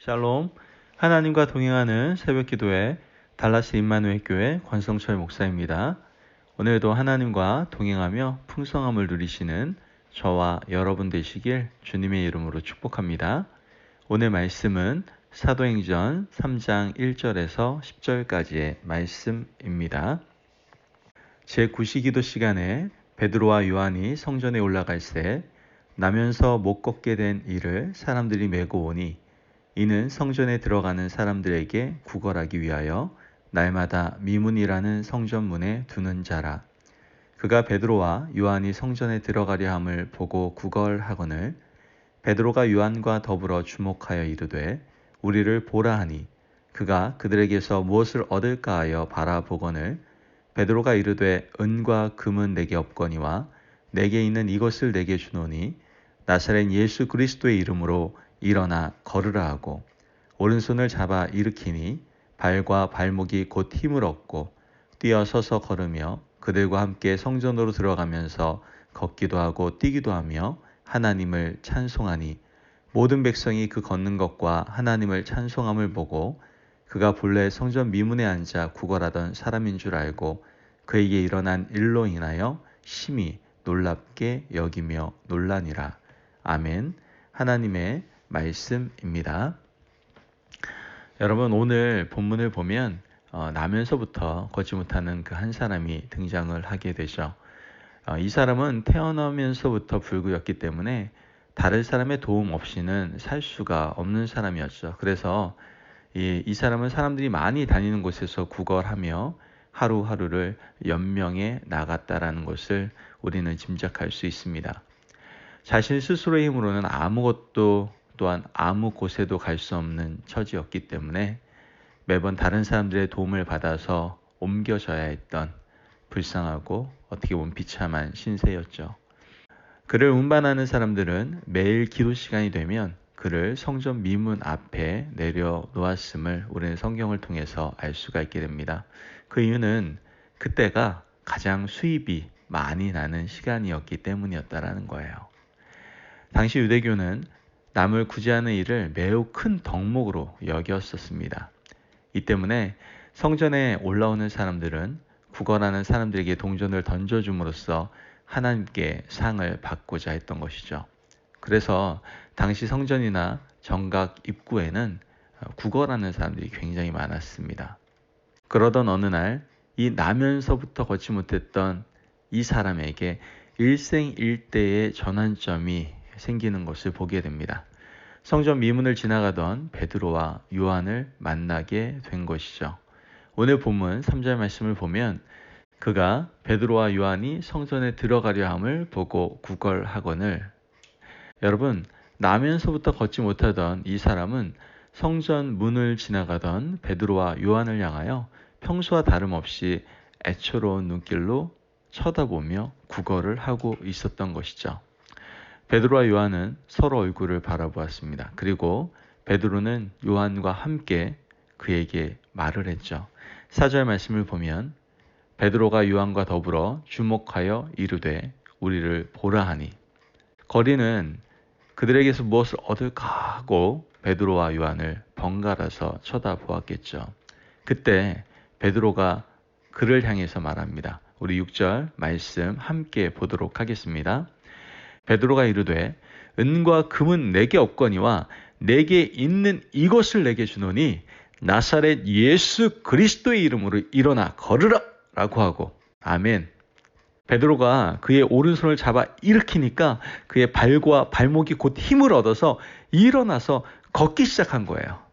샬롬, 하나님과 동행하는 새벽기도회 달라스 임마누엘 교회 권성철 목사입니다. 오늘도 하나님과 동행하며 풍성함을 누리시는 저와 여러분 되시길 주님의 이름으로 축복합니다. 오늘 말씀은 사도행전 3장 1절에서 10절까지의 말씀입니다. 제9시기도 시간에 베드로와 요한이 성전에 올라갈 때 나면서 못 걷게 된 이를 사람들이 메고 오니 이는 성전에 들어가는 사람들에게 구걸하기 위하여 날마다 미문이라는 성전문에 두는 자라. 그가 베드로와 요한이 성전에 들어가려 함을 보고 구걸하거늘 베드로가 요한과 더불어 주목하여 이르되 우리를 보라 하니 그가 그들에게서 무엇을 얻을까 하여 바라보거늘 베드로가 이르되 은과 금은 내게 없거니와 내게 있는 이것을 내게 주노니 나사렛 예수 그리스도의 이름으로 일어나 걸으라 하고 오른손을 잡아 일으키니 발과 발목이 곧 힘을 얻고 뛰어서서 걸으며 그들과 함께 성전으로 들어가면서 걷기도 하고 뛰기도 하며 하나님을 찬송하니 모든 백성이 그 걷는 것과 하나님을 찬송함을 보고 그가 본래 성전 미문에 앉아 구걸하던 사람인 줄 알고 그에게 일어난 일로 인하여 심히 놀랍게 여기며 놀라니라. 아멘. 하나님의 말씀입니다. 여러분, 오늘 본문을 보면 나면서부터 걷지 못하는 그 한 사람이 등장을 하게 되죠. 이 사람은 태어나면서부터 불구였기 때문에 다른 사람의 도움 없이는 살 수가 없는 사람이었죠. 그래서 이 사람은 사람들이 많이 다니는 곳에서 구걸하며 하루하루를 연명해 나갔다라는 것을 우리는 짐작할 수 있습니다. 자신 스스로의 힘으로는 아무것도 또한 아무 곳에도 갈 수 없는 처지였기 때문에 매번 다른 사람들의 도움을 받아서 옮겨져야 했던 불쌍하고 어떻게 보면 비참한 신세였죠. 그를 운반하는 사람들은 매일 기도 시간이 되면 그를 성전 미문 앞에 내려놓았음을 우리는 성경을 통해서 알 수가 있게 됩니다. 그 이유는 그때가 가장 수입이 많이 나는 시간이었기 때문이었다라는 거예요. 당시 유대교는 남을 구제하는 일을 매우 큰 덕목으로 여겼었습니다. 이 때문에 성전에 올라오는 사람들은 구걸하는 사람들에게 동전을 던져줌으로써 하나님께 상을 받고자 했던 것이죠. 그래서 당시 성전이나 정각 입구에는 구걸하는 사람들이 굉장히 많았습니다. 그러던 어느 날 이 나면서부터 걷지 못했던 이 사람에게 일생일대의 전환점이 생기는 것을 보게 됩니다. 성전 미문을 지나가던 베드로와 요한을 만나게 된 것이죠. 오늘 본문 3절 말씀을 보면 그가 베드로와 요한이 성전에 들어가려 함을 보고 구걸하거늘 여러분, 나면서부터 걷지 못하던 이 사람은 성전 문을 지나가던 베드로와 요한을 향하여 평소와 다름없이 애처로운 눈길로 쳐다보며 구걸을 하고 있었던 것이죠. 베드로와 요한은 서로 얼굴을 바라보았습니다. 그리고 베드로는 요한과 함께 그에게 말을 했죠. 4절 말씀을 보면 베드로가 요한과 더불어 주목하여 이르되 우리를 보라 하니 거리는 그들에게서 무엇을 얻을까 하고 베드로와 요한을 번갈아서 쳐다보았겠죠. 그때 베드로가 그를 향해서 말합니다. 우리 6절 말씀 함께 보도록 하겠습니다. 베드로가 이르되 은과 금은 내게 없거니와 내게 있는 이것을 내게 주노니 나사렛 예수 그리스도의 이름으로 일어나 걸으라 라고 하고 아멘. 베드로가 그의 오른손을 잡아 일으키니까 그의 발과 발목이 곧 힘을 얻어서 일어나서 걷기 시작한 거예요.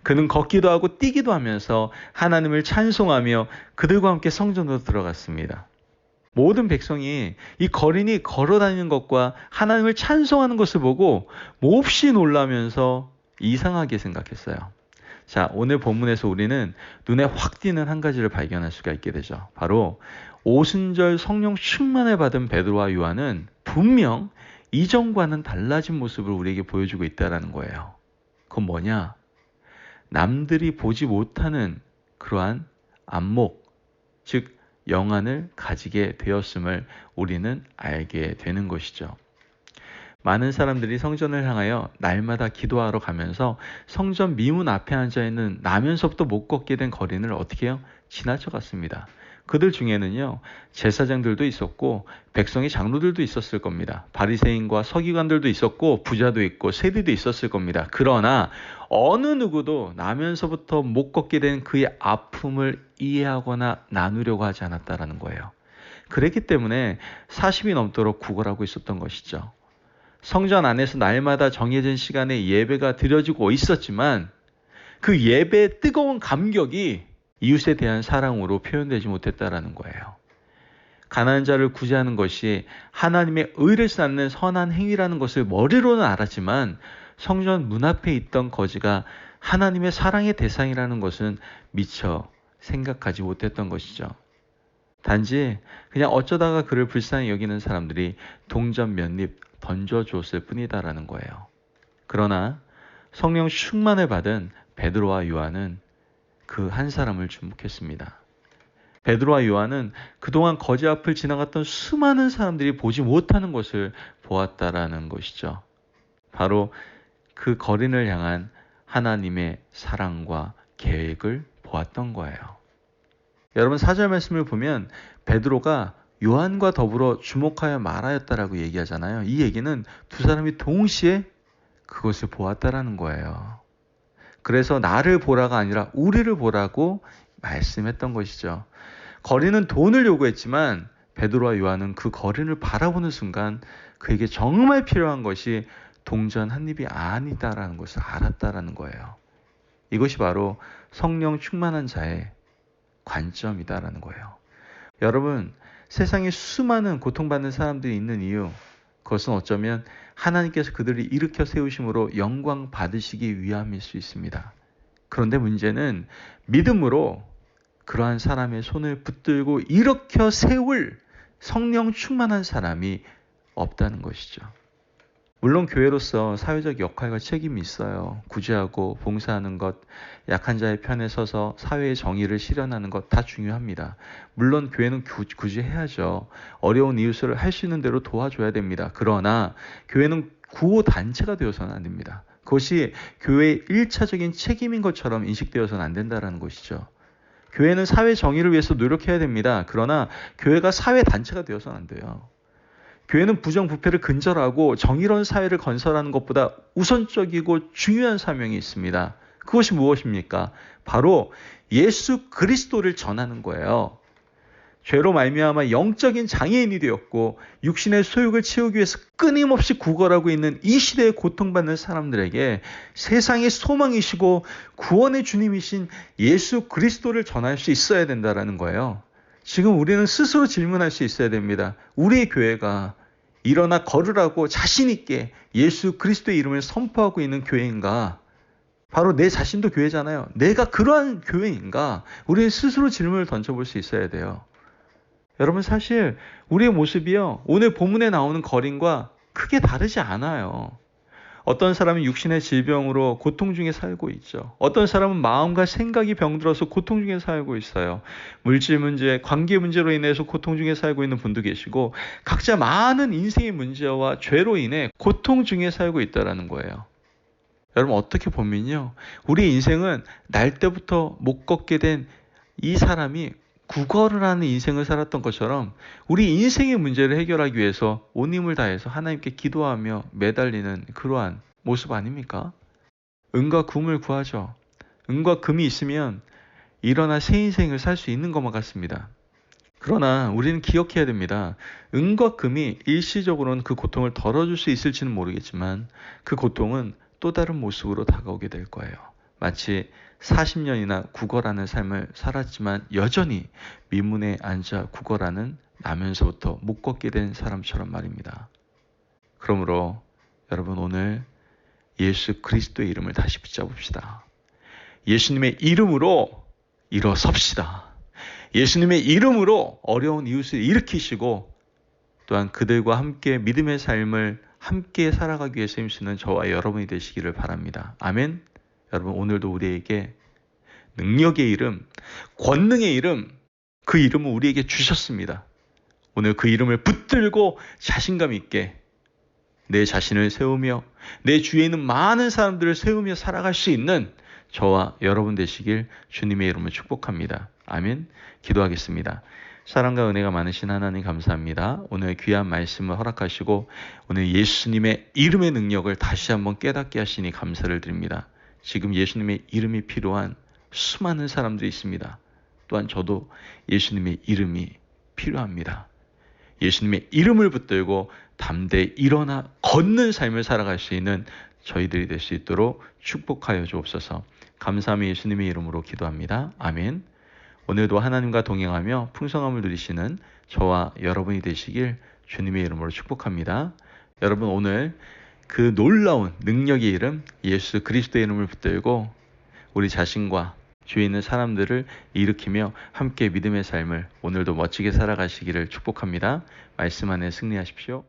그는 걷기도 하고 뛰기도 하면서 하나님을 찬송하며 그들과 함께 성전으로 들어갔습니다. 모든 백성이 이 거린이 걸어다니는 것과 하나님을 찬송하는 것을 보고 몹시 놀라면서 이상하게 생각했어요. 자, 오늘 본문에서 우리는 눈에 확 띄는 한 가지를 발견할 수가 있게 되죠. 바로 오순절 성령 충만을 받은 베드로와 요한은 분명 이전과는 달라진 모습을 우리에게 보여주고 있다는 거예요. 그건 뭐냐? 남들이 보지 못하는 그러한 안목, 즉 영안을 가지게 되었음을 우리는 알게 되는 것이죠. 많은 사람들이 성전을 향하여 날마다 기도하러 가면서 성전 미문 앞에 앉아있는 나면서부터 못 걷게 된 거리를 어떻게 해요? 지나쳐 갔습니다. 그들 중에는요, 제사장들도 있었고 백성의 장로들도 있었을 겁니다. 바리새인과 서기관들도 있었고 부자도 있고 세리도 있었을 겁니다. 그러나 어느 누구도 나면서부터 못 걷게 된 그의 아픔을 이해하거나 나누려고 하지 않았다라는 거예요. 그랬기 때문에 40이 넘도록 구걸하고 있었던 것이죠. 성전 안에서 날마다 정해진 시간에 예배가 드려지고 있었지만 그 예배의 뜨거운 감격이 이웃에 대한 사랑으로 표현되지 못했다라는 거예요. 가난한 자를 구제하는 것이 하나님의 의를 쌓는 선한 행위라는 것을 머리로는 알았지만 성전 문 앞에 있던 거지가 하나님의 사랑의 대상이라는 것은 미처 생각하지 못했던 것이죠. 단지 그냥 어쩌다가 그를 불쌍히 여기는 사람들이 동전 몇 립 던져줬을 뿐이다라는 거예요. 그러나 성령 충만을 받은 베드로와 요한은 그 한 사람을 주목했습니다. 베드로와 요한은 그동안 거지 앞을 지나갔던 수많은 사람들이 보지 못하는 것을 보았다라는 것이죠. 바로 그 거린을 향한 하나님의 사랑과 계획을 보았던 거예요. 여러분 4절 말씀을 보면 베드로가 요한과 더불어 주목하여 말하였다라고 얘기하잖아요. 이 얘기는 두 사람이 동시에 그것을 보았다라는 거예요. 그래서 나를 보라가 아니라 우리를 보라고 말씀했던 것이죠. 거린은 돈을 요구했지만 베드로와 요한은 그 거린을 바라보는 순간 그에게 정말 필요한 것이 동전 한 입이 아니다라는 것을 알았다라는 거예요. 이것이 바로 성령 충만한 자의 관점이다라는 거예요. 여러분, 세상에 수많은 고통받는 사람들이 있는 이유, 그것은 어쩌면 하나님께서 그들을 일으켜 세우심으로 영광 받으시기 위함일 수 있습니다. 그런데 문제는 믿음으로 그러한 사람의 손을 붙들고 일으켜 세울 성령 충만한 사람이 없다는 것이죠. 물론 교회로서 사회적 역할과 책임이 있어요. 구제하고 봉사하는 것, 약한 자의 편에 서서 사회의 정의를 실현하는 것 다 중요합니다. 물론 교회는 구제해야죠. 어려운 이웃을 할 수 있는 대로 도와줘야 됩니다. 그러나 교회는 구호단체가 되어서는 안 됩니다. 그것이 교회의 1차적인 책임인 것처럼 인식되어서는 안 된다는 것이죠. 교회는 사회 정의를 위해서 노력해야 됩니다. 그러나 교회가 사회단체가 되어서는 안 돼요. 교회는 부정부패를 근절하고 정의로운 사회를 건설하는 것보다 우선적이고 중요한 사명이 있습니다. 그것이 무엇입니까? 바로 예수 그리스도를 전하는 거예요. 죄로 말미암아 영적인 장애인이 되었고 육신의 소욕을 채우기 위해서 끊임없이 구걸하고 있는 이 시대에 고통받는 사람들에게 세상의 소망이시고 구원의 주님이신 예수 그리스도를 전할 수 있어야 된다는 거예요. 지금 우리는 스스로 질문할 수 있어야 됩니다. 우리의 교회가 일어나 걸으라고 자신 있게 예수 그리스도의 이름을 선포하고 있는 교회인가? 바로 내 자신도 교회잖아요. 내가 그러한 교회인가? 우리는 스스로 질문을 던져볼 수 있어야 돼요. 여러분 사실 우리의 모습이요. 오늘 본문에 나오는 거린과 크게 다르지 않아요. 어떤 사람은 육신의 질병으로 고통 중에 살고 있죠. 어떤 사람은 마음과 생각이 병들어서 고통 중에 살고 있어요. 물질 문제, 관계 문제로 인해서 고통 중에 살고 있는 분도 계시고 각자 많은 인생의 문제와 죄로 인해 고통 중에 살고 있다는 거예요. 여러분 어떻게 보면요. 우리 인생은 날 때부터 못 걷게 된 이 사람이 구걸을 하는 인생을 살았던 것처럼 우리 인생의 문제를 해결하기 위해서 온 힘을 다해서 하나님께 기도하며 매달리는 그러한 모습 아닙니까? 은과 금을 구하죠. 은과 금이 있으면 일어나 새 인생을 살 수 있는 것만 같습니다. 그러나 우리는 기억해야 됩니다. 은과 금이 일시적으로는 그 고통을 덜어줄 수 있을지는 모르겠지만 그 고통은 또 다른 모습으로 다가오게 될 거예요. 마치 40년이나 구걸하는 삶을 살았지만 여전히 미문에 앉아 구걸하는 나면서부터 못 걷게 된 사람처럼 말입니다. 그러므로 여러분 오늘 예수 그리스도의 이름을 다시 붙잡읍시다. 예수님의 이름으로 일어섭시다. 예수님의 이름으로 어려운 이웃을 일으키시고 또한 그들과 함께 믿음의 삶을 함께 살아가기 위해서 힘쓰는 저와 여러분이 되시기를 바랍니다. 아멘. 여러분 오늘도 우리에게 능력의 이름, 권능의 이름, 그 이름을 우리에게 주셨습니다. 오늘 그 이름을 붙들고 자신감 있게 내 자신을 세우며 내 주위에 있는 많은 사람들을 세우며 살아갈 수 있는 저와 여러분 되시길 주님의 이름으로 축복합니다. 아멘. 기도하겠습니다. 사랑과 은혜가 많으신 하나님 감사합니다. 오늘 귀한 말씀을 허락하시고 오늘 예수님의 이름의 능력을 다시 한번 깨닫게 하시니 감사를 드립니다. 지금 예수님의 이름이 필요한 수많은 사람들이 있습니다. 또한 저도 예수님의 이름이 필요합니다. 예수님의 이름을 붙들고 담대히 일어나 걷는 삶을 살아갈 수 있는 저희들이 될 수 있도록 축복하여 주옵소서. 감사하며 예수님의 이름으로 기도합니다. 아멘. 오늘도 하나님과 동행하며 풍성함을 누리시는 저와 여러분이 되시길 주님의 이름으로 축복합니다. 여러분, 오늘 그 놀라운 능력의 이름 예수 그리스도의 이름을 붙들고 우리 자신과 주위에 있는 사람들을 일으키며 함께 믿음의 삶을 오늘도 멋지게 살아가시기를 축복합니다. 말씀 안에 승리하십시오.